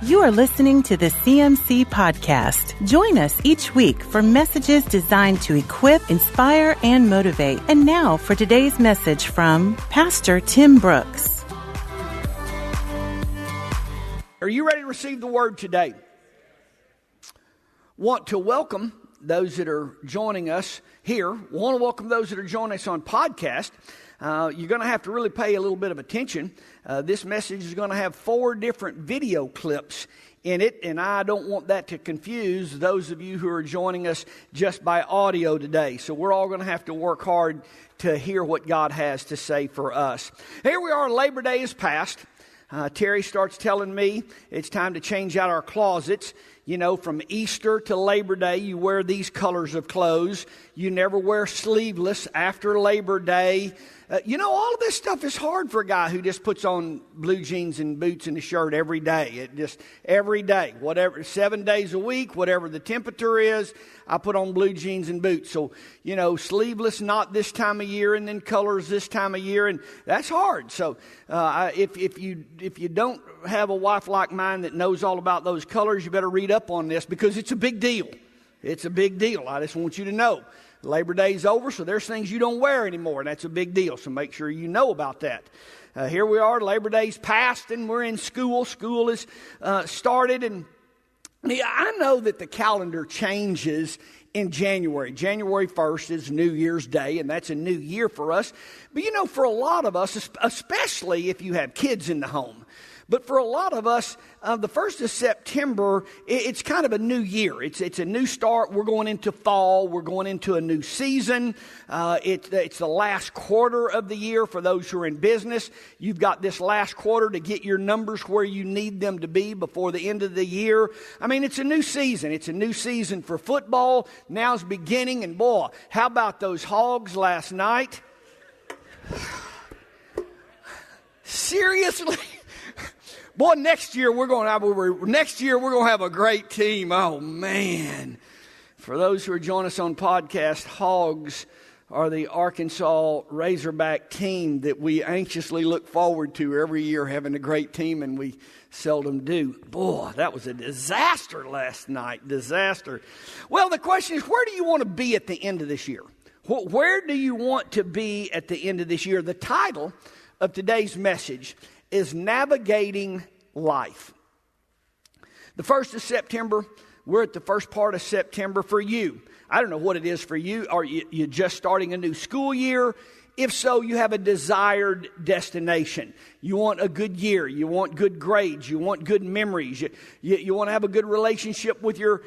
You are listening to the CMC Podcast. Join us each week for messages designed to equip, inspire, and motivate. And now for today's message from Pastor Tim Brooks. Are you ready to receive the word today? Want to welcome those that are joining us here. Want to welcome those that are joining us on podcast. You're going to have to really pay a little bit of attention. This message is going to have 4 different video clips in it, and I don't want that to confuse those of you who are joining us just by audio today. So we're all going to have to work hard to hear what God has to say for us. Here we are, Labor Day is past. Terry starts telling me it's time to change out our closets. You know, from Easter to Labor Day, you wear these colors of clothes. You never wear sleeveless after Labor Day. All of this stuff is hard for a guy who just puts on blue jeans and boots and a shirt every day. Every day, whatever, 7 days a week, whatever the temperature is, I put on blue jeans and boots. So, sleeveless not this time of year, and then colors this time of year, and that's hard. So, if you don't have a wife like mine that knows all about those colors, you better read up on this because it's a big deal. It's a big deal. I just want you to know. Labor Day's over, so there's things you don't wear anymore, and that's a big deal, so make sure you know about that. Here we are, Labor Day's passed, and we're in school. School is started, and I know that the calendar changes in January. January 1st is New Year's Day, and that's a new year for us. But, for a lot of us, especially if you have kids in the home, but for a lot of us, the 1st of September, it's kind of a new year. It's a new start. We're going into fall. We're going into a new season. It's the last quarter of the year for those who are in business. You've got this last quarter to get your numbers where you need them to be before the end of the year. I mean, it's a new season. It's a new season for football. Now's beginning. And boy, how about those Hogs last night? Seriously? Boy, next year we're going to have a great team. Oh, man. For those who are joining us on podcast, Hogs are the Arkansas Razorback team that we anxiously look forward to every year, having a great team, and we seldom do. Boy, that was a disaster last night. Disaster. Well, the question is, where do you want to be at the end of this year? Where do you want to be at the end of this year? The title of today's message is Navigating Life. The 1st of September, we're at the first part of September for you. I don't know what it is for you. Are you just starting a new school year? If so, you have a desired destination. You want a good year. You want good grades. You want good memories. You want to have a good relationship with your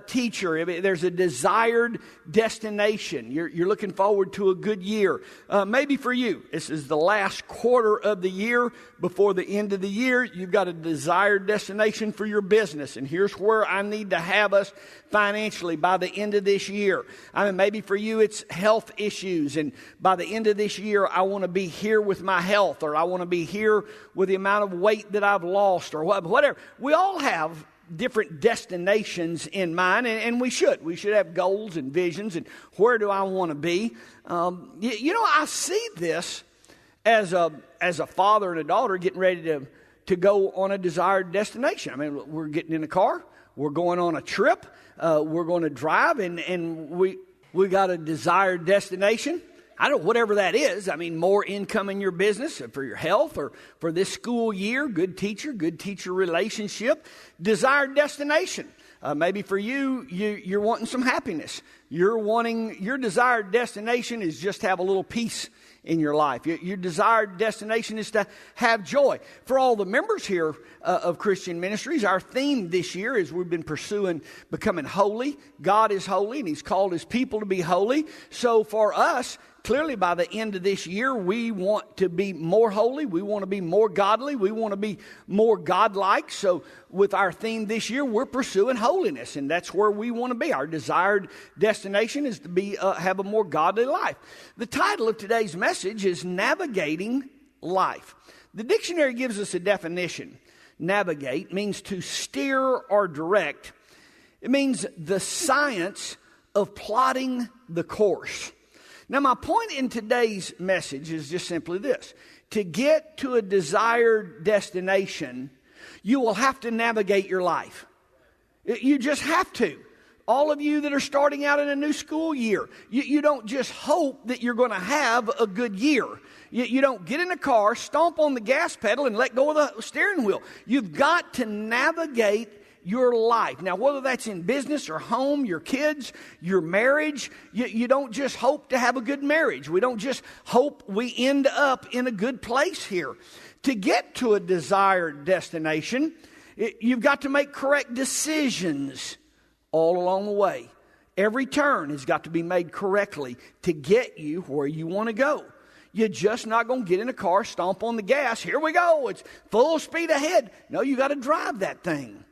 teacher. There's a desired destination. You're looking forward to a good year. Maybe for you, this is the last quarter of the year. Before the end of the year, you've got a desired destination for your business. And here's where I need to have us financially by the end of this year. I mean, maybe for you, it's health issues. And by the end of this year, I want to be here with my health, or I want to be here with the amount of weight that I've lost, or whatever. We all have different destinations in mind, and we should. We should have goals and visions, and where do I want to be? I see this as a father and a daughter getting ready to go on a desired destination. I mean, we're getting in a car, we're going on a trip, we're going to drive, and we got a desired destination. I don't know, whatever that is. I mean, more income in your business, for your health, or for this school year, good teacher relationship, desired destination. Maybe for you're wanting some happiness. Your desired destination is just to have a little peace in your life. Your desired destination is to have joy. For all the members here of Christian Ministries, our theme this year is we've been pursuing becoming holy. God is holy, and He's called His people to be holy. So for us, clearly by the end of this year, we want to be more holy. We want to be more godly. We want to be more godlike. So with our theme this year, we're pursuing holiness, and that's where we want to be. Our desired destination is to be have a more godly life. The title of today's message is Navigating Life. The dictionary gives us a definition. Navigate means to steer or direct. It means the science of plotting the course. Now, my point in today's message is just simply this. To get to a desired destination, You will have to navigate your life. You just have to. All of you that are starting out in a new school year, you don't just hope that you're going to have a good year. You don't get in a car, stomp on the gas pedal, and let go of the steering wheel. You've got to navigate your life. Now, whether that's in business or home, your kids, your marriage, you don't just hope to have a good marriage. We don't just hope we end up in a good place here. To get to a desired destination, you've got to make correct decisions all along the way. Every turn has got to be made correctly to get you where you want to go. You're just not going to get in a car, stomp on the gas, here we go, it's full speed ahead. No, you got to drive that thing.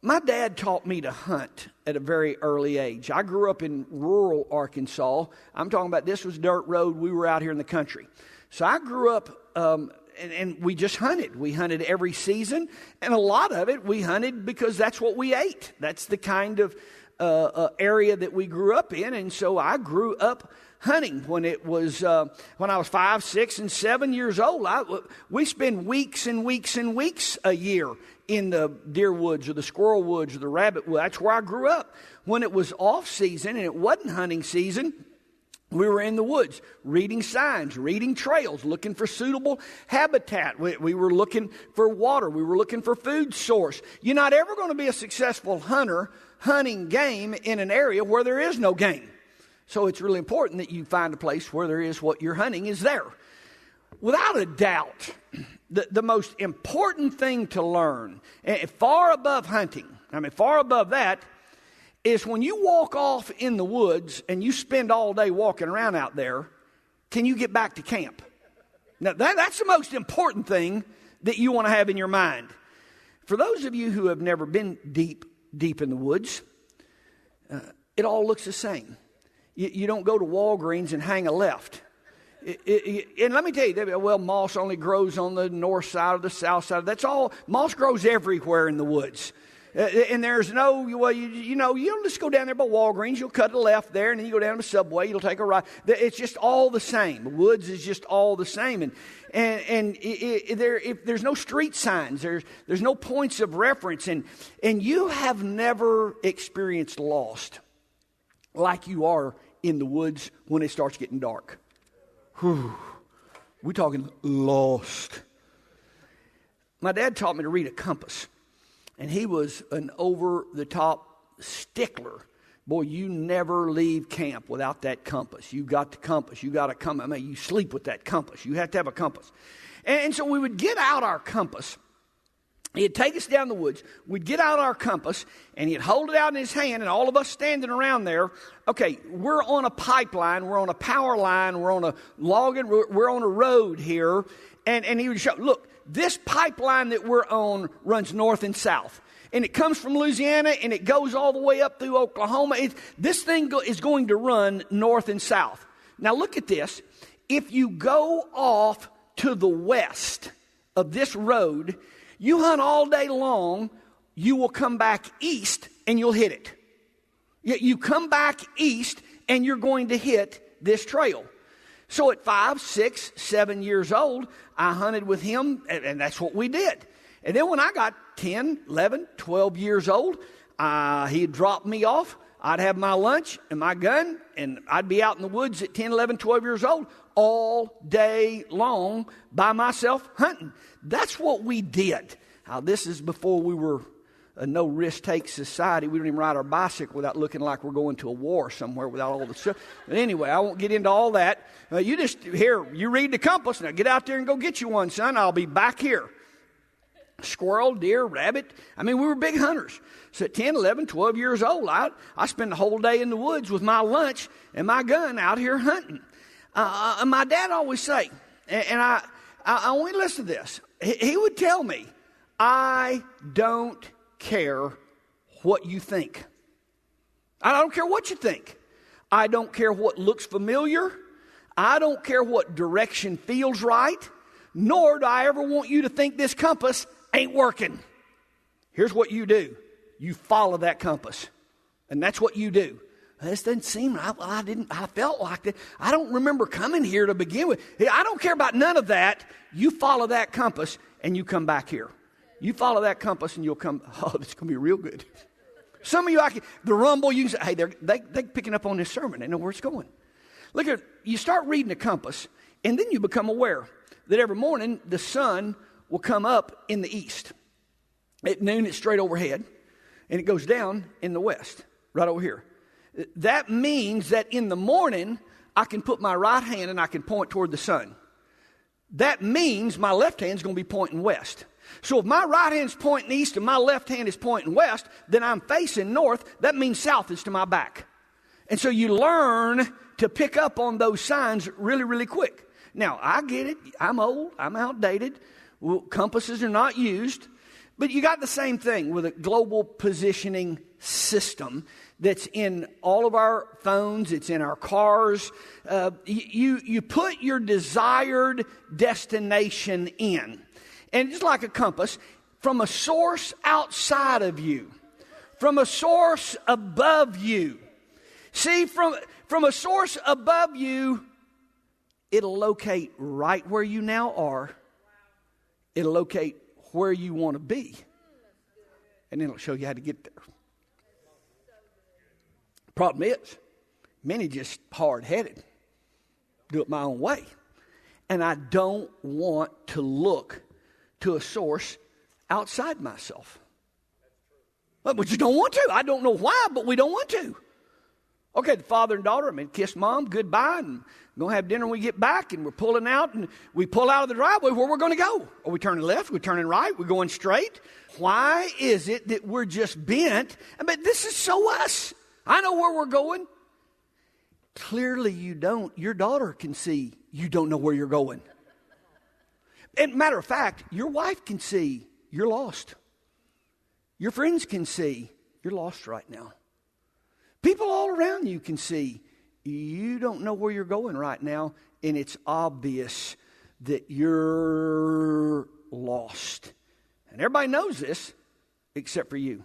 My dad taught me to hunt at a very early age. I grew up in rural Arkansas. I'm talking about this was dirt road. We were out here in the country. So I grew up and we just hunted. We hunted every season, and a lot of it we hunted because that's what we ate. That's the kind of area that we grew up in, and so I grew up hunting. When I was 5, 6, and 7 years old, we spend weeks and weeks and weeks a year in the deer woods or the squirrel woods or the rabbit woods. That's where I grew up. When it was off season and it wasn't hunting season, we were in the woods, reading signs, reading trails, looking for suitable habitat. We were looking for water. We were looking for food source. You're not ever going to be a successful hunter hunting game in an area where there is no game. So it's really important that you find a place where there is what you're hunting is there. Without a doubt, the most important thing to learn, far above hunting, far above that, is when you walk off in the woods and you spend all day walking around out there, can you get back to camp? Now, that's the most important thing that you want to have in your mind. For those of you who have never been deep in the woods, it all looks the same. You don't go to Walgreens and hang a left. And let me tell you, well, moss only grows on the north side or the south side. That's all. Moss grows everywhere in the woods. And there's no, well, you'll just go down there by Walgreens, you'll cut a left there, and then you go down to the Subway, you'll take a right. It's just all the same. The woods is just all the same. And if there's no street signs, there's no points of reference, and you have never experienced lost like you are in the woods when it starts getting dark. Whew. We're talking lost. My dad taught me to read a compass. And he was an over-the-top stickler. Boy, you never leave camp without that compass. You got the compass. You got a compass. You sleep with that compass. You have to have a compass. And so we would get out our compass. He'd take us down the woods. We'd get out our compass, and he'd hold it out in his hand, and all of us standing around there, okay, we're on a pipeline. We're on a power line. We're on a logging. We're on a road here. And he would show, look, this pipeline that we're on runs north and south. And it comes from Louisiana and it goes all the way up through Oklahoma. This thing is going to run north and south. Now look at this. If you go off to the west of this road, you hunt all day long, you will come back east and you'll hit it. You come back east and you're going to hit this trail. So at 5, 6, 7 years old, I hunted with him, and that's what we did. And then when I got 10, 11, 12 years old, he'd drop me off. I'd have my lunch and my gun, and I'd be out in the woods at 10, 11, 12 years old all day long by myself hunting. That's what we did. Now, this is before we were a no-risk-take society. We don't even ride our bicycle without looking like we're going to a war somewhere without all the stuff. But anyway, I won't get into all that. You read the compass. Now get out there and go get you one, son. I'll be back here. Squirrel, deer, rabbit. We were big hunters. So at 10, 11, 12 years old, I spent the whole day in the woods with my lunch and my gun out here hunting. My dad always say, and I want you to listen to this. He would tell me, I don't care what you think. I don't care what you think. I don't care what looks familiar. I don't care what direction feels right. Nor do I ever want you to think this compass ain't working. Here's what you do. You follow that compass. And that's what you do. This doesn't seem right. Well, I felt like that. I don't remember coming here to begin with. I don't care about none of that. You follow that compass and you come back here. You follow that compass and you'll come, oh, this is going to be real good. Some of you, the rumble, you can say, hey, they're picking up on this sermon. They know where it's going. Look at, you start reading the compass, and then you become aware that every morning the sun will come up in the east. At noon, it's straight overhead, and it goes down in the west, right over here. That means that in the morning, I can put my right hand and I can point toward the sun. That means my left hand is going to be pointing west. So if my right hand's pointing east and my left hand is pointing west, then I'm facing north. That means south is to my back. And so you learn to pick up on those signs really, really quick. Now, I get it. I'm old. I'm outdated. Well, compasses are not used. But you got the same thing with a global positioning system that's in all of our phones. It's in our cars. You put your desired destination in. And just like a compass, from a source outside of you, from a source above you. See, from a source above you, it'll locate right where you now are. It'll locate where you want to be. And then it'll show you how to get there. Problem is, many just hard-headed. Do it my own way. And I don't want to look to a source outside myself. But we just don't want to. I don't know why, but we don't want to. Okay, the father and daughter, kiss mom, goodbye, and we're going to have dinner when we get back, and we're pulling out, and we pull out of the driveway where we're going to go. Are we turning left? Are we turning right? We're going straight? Why is it that we're just bent? This is so us. I know where we're going. Clearly you don't. Your daughter can see you don't know where you're going. And matter of fact, your wife can see you're lost. Your friends can see you're lost right now. People all around you can see you don't know where you're going right now, and it's obvious that you're lost. And everybody knows this except for you.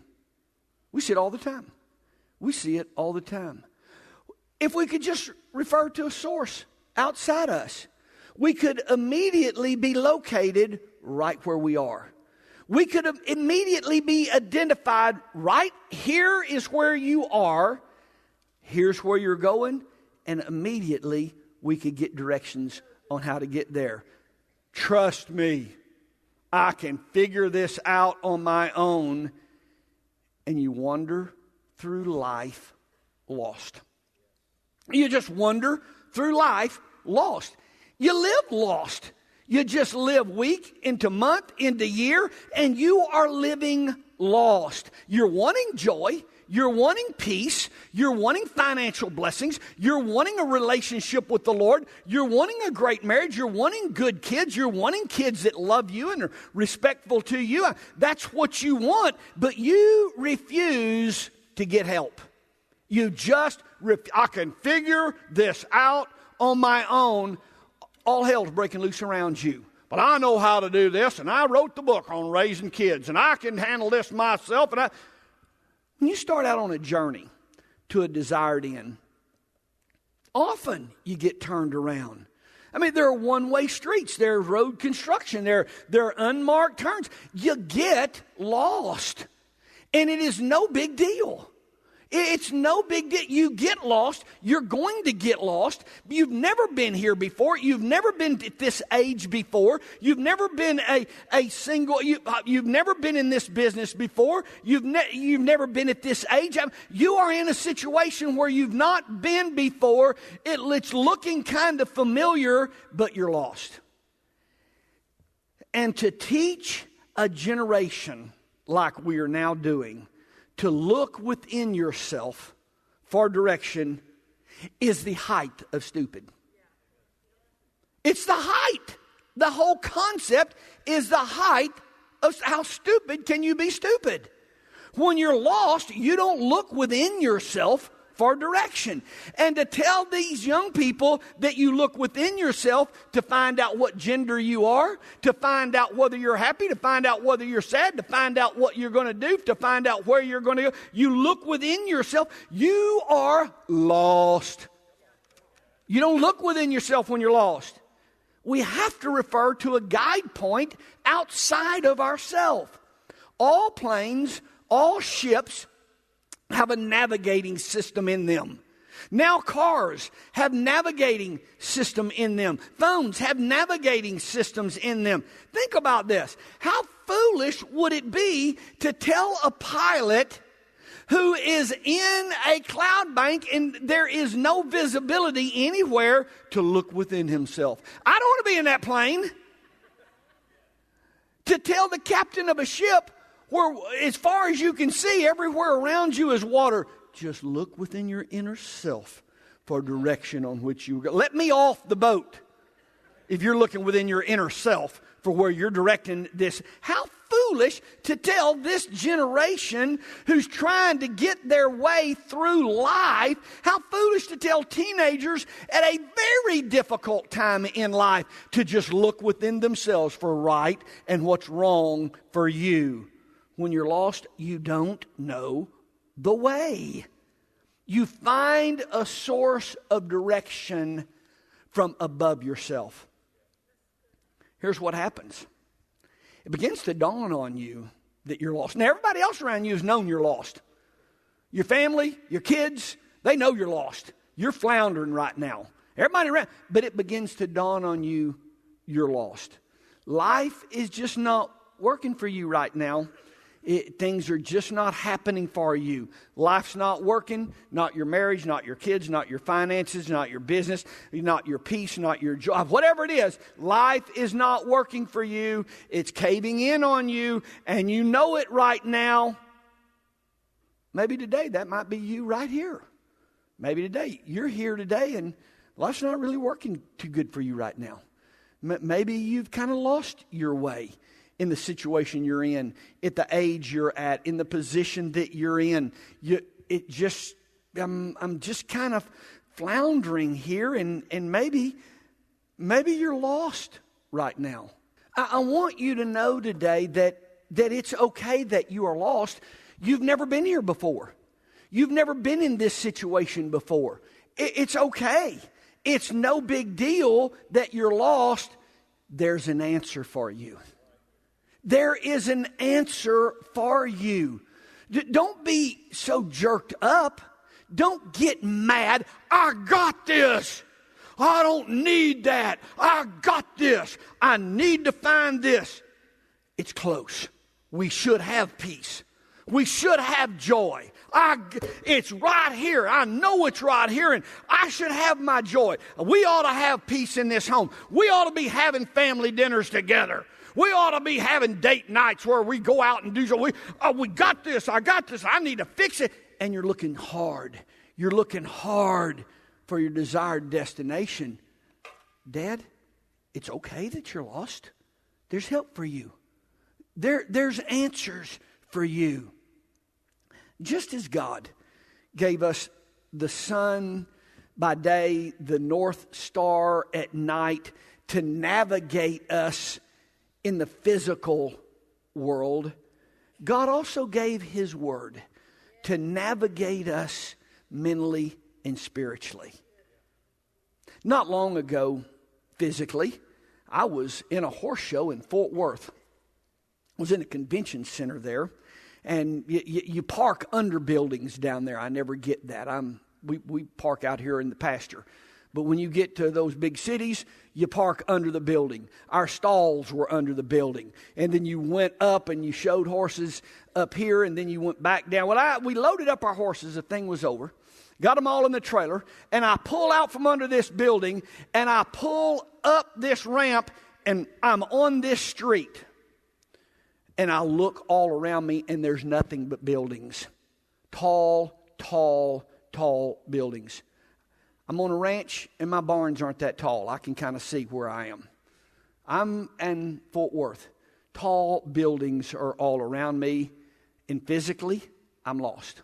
We see it all the time. We see it all the time. If we could just refer to a source outside us, we could immediately be located right where we are. We could immediately be identified right here is where you are. Here's where you're going. And immediately we could get directions on how to get there. Trust me, I can figure this out on my own. And you wander through life lost. You just wander through life lost. You live lost. You just live week into month into year, and you are living lost. You're wanting joy. You're wanting peace. You're wanting financial blessings. You're wanting a relationship with the Lord. You're wanting a great marriage. You're wanting good kids. You're wanting kids that love you and are respectful to you. That's what you want, but you refuse to get help. You just, I can figure this out on my own. All hell's breaking loose around you. But I know how to do this, and I wrote the book on raising kids, and I can handle this myself. When you start out on a journey to a desired end, often you get turned around. There are one-way streets. There are road construction. There are unmarked turns. You get lost, and it is no big deal. It's no big deal. You get lost. You're going to get lost. You've never been here before. You've never been at this age before. You've never been a single. You've never been in this business before. You've never been at this age. You are in a situation where you've not been before. It's looking kind of familiar, but you're lost. And to teach a generation like we are now doing, to look within yourself for direction is the height of stupid. It's the height. The whole concept is the height of how stupid can you be stupid. When you're lost, you don't look within yourself for direction. And to tell these young people that you look within yourself to find out what gender you are, to find out whether you're happy, to find out whether you're sad, to find out what you're going to do, to find out where you're going to go. You look within yourself, you are lost. You don't look within yourself when you're lost. We have to refer to a guide point outside of ourselves. All planes, all ships have a navigating system in them. Now cars have navigating system in them. Phones have navigating systems in them. Think about this. How foolish would it be to tell a pilot who is in a cloud bank and there is no visibility anywhere to look within himself? I don't want to be in that plane. To tell the captain of a ship where as far as you can see, everywhere around you is water, just look within your inner self for direction on which you go. Let me off the boat if you're looking within your inner self for where you're directing this. How foolish to tell this generation who's trying to get their way through life, how foolish to tell teenagers at a very difficult time in life to just look within themselves for right and what's wrong for you. When you're lost, you don't know the way. You find a source of direction from above yourself. Here's what happens. It begins to dawn on you that you're lost. Now, everybody else around you has known you're lost. Your family, your kids, they know you're lost. You're floundering right now. Everybody around. But it begins to dawn on you you're lost. Life is just not working for you right now. Things are just not happening for you. Life's not working, not your marriage, not your kids, not your finances, not your business, not your peace, not your job. Whatever it is, life is not working for you. It's caving in on you, and you know it right now. Maybe today that might be you right here. Maybe today, you're here today, and life's not really working too good for you right now. Maybe you've kind of lost your way in the situation you're in, at the age you're at, in the position that you're in. I'm just kind of floundering here, and maybe you're lost right now. I want you to know today that it's okay that you are lost. You've never been here before. You've never been in this situation before. It's okay. It's no big deal that you're lost. There's an answer for you. There is an answer for you. Don't be so jerked up. Don't get mad. I got this. I don't need that. I got this. I need to find this. It's close. We should have peace. We should have joy. It's right here. I know it's right here, and I should have my joy. We ought to have peace in this home. We ought to be having family dinners together. We ought to be having date nights where we go out and do so. We got this. I got this. I need to fix it. And you're looking hard. You're looking hard for your desired destination. Dad, it's okay that you're lost. There's help for you. There's answers for you. Just as God gave us the sun by day, the North Star at night to navigate us in the physical world, God also gave His Word to navigate us mentally and spiritually. Not long ago, physically, I was in a horse show in Fort Worth. I was in a convention center there, and you park under buildings down there. I never get that. We park out here in the pasture. But when you get to those big cities, you park under the building. Our stalls were under the building. And then you went up and you showed horses up here, and then you went back down. Well, we loaded up our horses. The thing was over. Got them all in the trailer. And I pull out from under this building, and I pull up this ramp, and I'm on this street. And I look all around me, and there's nothing but buildings. Tall, tall, tall buildings. I'm on a ranch, and my barns aren't that tall. I can kind of see where I am. I'm in Fort Worth. Tall buildings are all around me, and physically, I'm lost.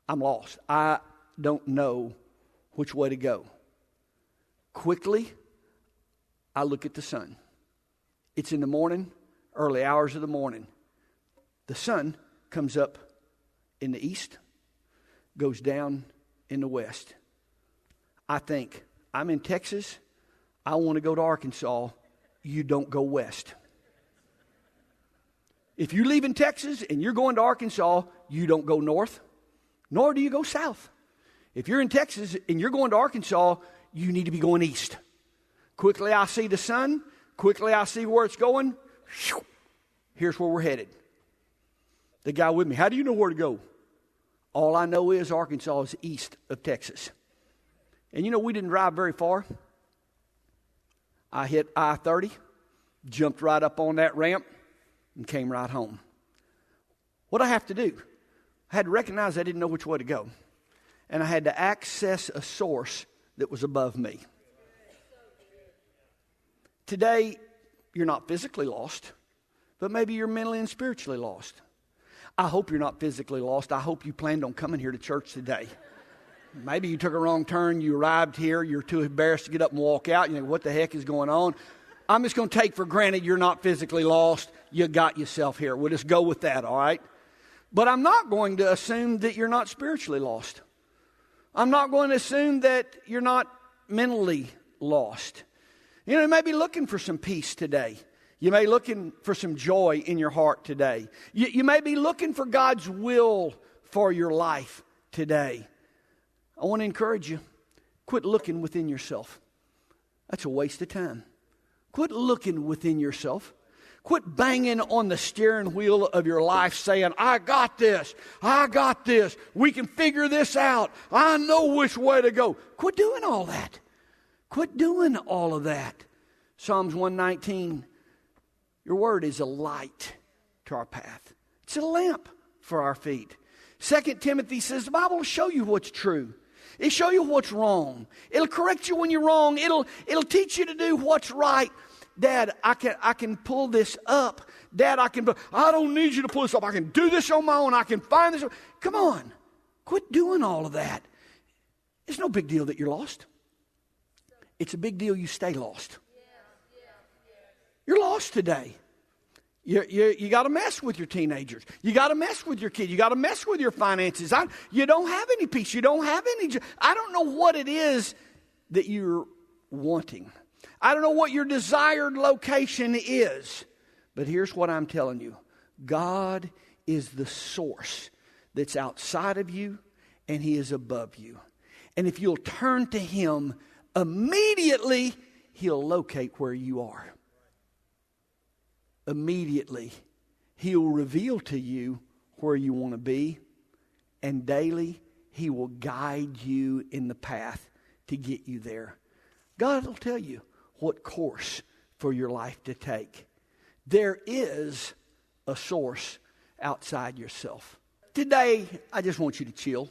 I'm lost. I don't know which way to go. Quickly, I look at the sun. It's in the morning, early hours of the morning. The sun comes up in the east, goes down in the west. I think, I'm in Texas. I want to go to Arkansas, you don't go west. If you're leaving Texas and you're going to Arkansas, you don't go north, nor do you go south. If you're in Texas and you're going to Arkansas, you need to be going east. Quickly I see the sun. Quickly I see where it's going. Here's where we're headed. The guy with me, how do you know where to go? All I know is Arkansas is east of Texas. And you know, we didn't drive very far. I hit I-30, jumped right up on that ramp, and came right home. What I have to do? I had to recognize I didn't know which way to go. And I had to access a source that was above me. Today, you're not physically lost, but maybe you're mentally and spiritually lost. I hope you're not physically lost. I hope you planned on coming here to church today. Maybe you took a wrong turn, you arrived here, you're too embarrassed to get up and walk out. You know, what the heck is going on? I'm just going to take for granted you're not physically lost. You got yourself here. We'll just go with that, all right? But I'm not going to assume that you're not spiritually lost. I'm not going to assume that you're not mentally lost. You know, you may be looking for some peace today. You may be looking for some joy in your heart today. You may be looking for God's will for your life today. I want to encourage you, quit looking within yourself. That's a waste of time. Quit looking within yourself. Quit banging on the steering wheel of your life saying, I got this, we can figure this out, I know which way to go. Quit doing all that. Quit doing all of that. Psalms 119, your word is a light to our path. It's a lamp for our feet. 2 Timothy says the Bible will show you what's true. It'll show you what's wrong. It'll correct you when you're wrong. It'll teach you to do what's right. Dad, I can pull this up. Dad, I don't need you to pull this up. I can do this on my own. I can find this. Come on. Quit doing all of that. It's no big deal that you're lost. It's a big deal you stay lost. You're lost today. You got to mess with your teenagers. You got to mess with your kids. You got to mess with your finances. You don't have any peace. You don't have any joy. I don't know what it is that you're wanting. I don't know what your desired location is. But here's what I'm telling you. God is the source that's outside of you, and He is above you. And if you'll turn to Him immediately, He'll locate where you are. Immediately, He'll reveal to you where you want to be, and daily He will guide you in the path to get you there. God will tell you what course for your life to take. There is a source outside yourself. Today, I just want you to chill.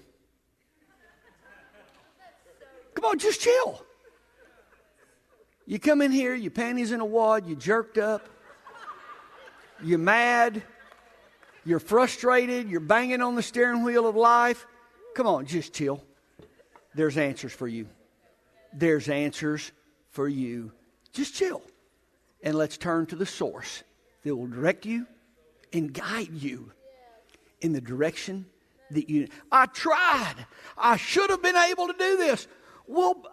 Come on, just chill. You come in here, your panties in a wad, you jerked up. You're mad, you're frustrated, you're banging on the steering wheel of life. Come on, just chill. There's answers for you. There's answers for you. Just chill. And let's turn to the source that will direct you and guide you in the direction that you... I tried. I should have been able to do this. Well,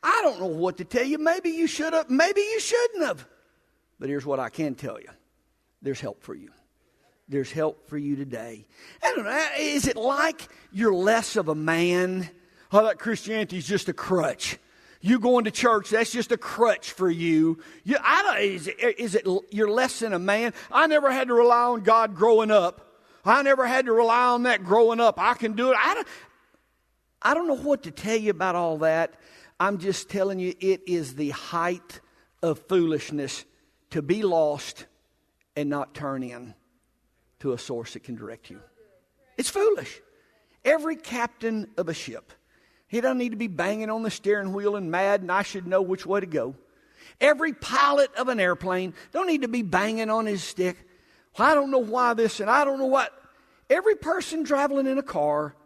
I don't know what to tell you. Maybe you should have. Maybe you shouldn't have. But here's what I can tell you. There's help for you. There's help for you today. I don't know. Is it like you're less of a man? Oh, that Christianity is just a crutch. You going to church, that's just a crutch for you. Is it you're less than a man? I never had to rely on God growing up. I never had to rely on that growing up. I can do it. I don't know what to tell you about all that. I'm just telling you it is the height of foolishness to be lost and not turn in to a source that can direct you. It's foolish. Every captain of a ship, he doesn't need to be banging on the steering wheel and mad, and I should know which way to go. Every pilot of an airplane don't need to be banging on his stick. Well, I don't know why this and I don't know what. Every person traveling in a car,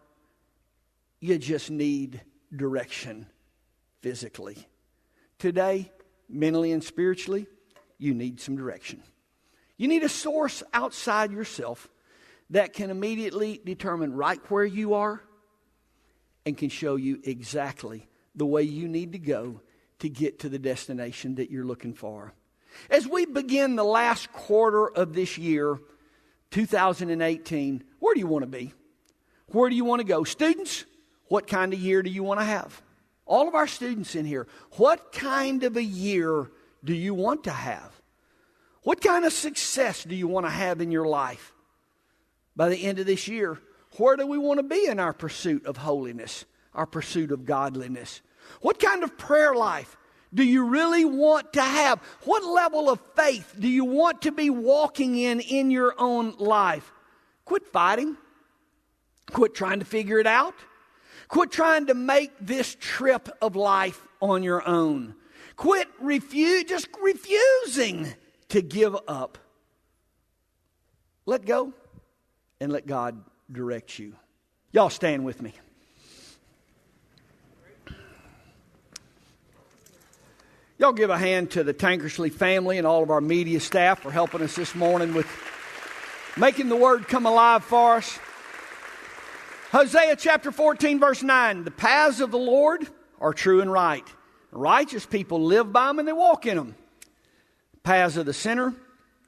you just need direction physically. Today, mentally and spiritually, you need some direction. You need a source outside yourself that can immediately determine right where you are and can show you exactly the way you need to go to get to the destination that you're looking for. As we begin the last quarter of this year, 2018, where do you want to be? Where do you want to go? Students, what kind of year do you want to have? All of our students in here, what kind of a year do you want to have? What kind of success do you want to have in your life? By the end of this year, where do we want to be in our pursuit of holiness, our pursuit of godliness? What kind of prayer life do you really want to have? What level of faith do you want to be walking in your own life? Quit fighting. Quit trying to figure it out. Quit trying to make this trip of life on your own. Quit just refusing to give up. Let go and let God direct you. Y'all stand with me. Y'all give a hand to the Tankersley family and all of our media staff for helping us this morning with making the Word come alive for us. Hosea chapter 14, verse 9. The paths of the Lord are true and right. Righteous people live by them and they walk in them. The paths of the sinner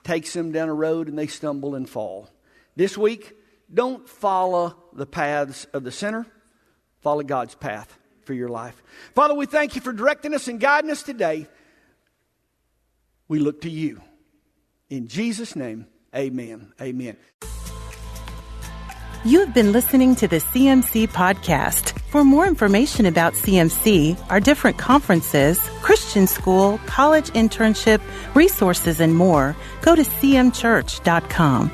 takes them down a road and they stumble and fall. This week, don't follow the paths of the sinner. Follow God's path for your life. Father, we thank you for directing us and guiding us today. We look to you. In Jesus' name, amen. Amen. You have been listening to the CMC podcast. For more information about CMC, our different conferences, Christian school, college internship, resources, and more, go to cmchurch.com.